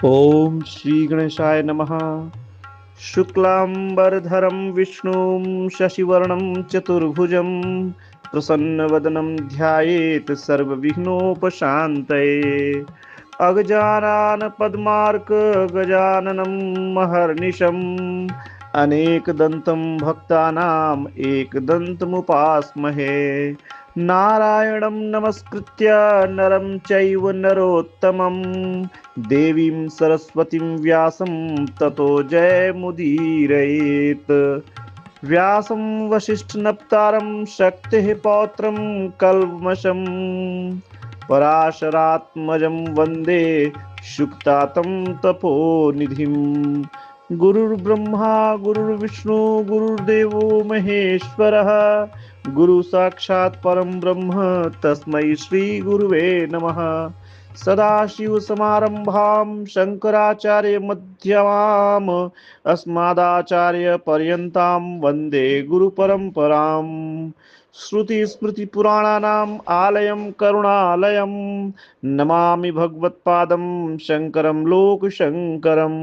ओम श्री गणेशाय नमः। शुक्लांबरधरं विष्णुं शशिवर्णं चतुर्भुजं प्रसन्नवदनं ध्यायेत् सर्वविघ्नोपशान्तये। अगजानन पद्मार्क गजाननं महर्निशम् अनेकदन्तं भक्तानाम् एकदन्तमुपास्महे। नारायणं नमस्कृत्य नरं चैव नरोत्तमं देवीं सरस्वतीं व्यासं ततो जयमुदीरयेत्। व्यासं वसिष्ठनप्तारं शक्तिः पौत्रं कल्मषं पराशरात्मजं वन्दे शुक्तातं तपोनिधिम्। गुरुर्ब्रह्मा गुरुर्विष्णु गुरुर्देवो महेश्वरः गुरु साक्षात् परं ब्रह्म तस्मै श्री गुरुवे नमः। सदाशिवसमारम्भां शङ्कराचार्यमध्यमाम् अस्मदाचार्यपर्यन्तां वन्दे गुरुपरम्पराम्। श्रुतिस्मृतिपुराणानाम् आलयं करुणालयं नमामि भगवत्पादं शङ्करं लोकशङ्करम्।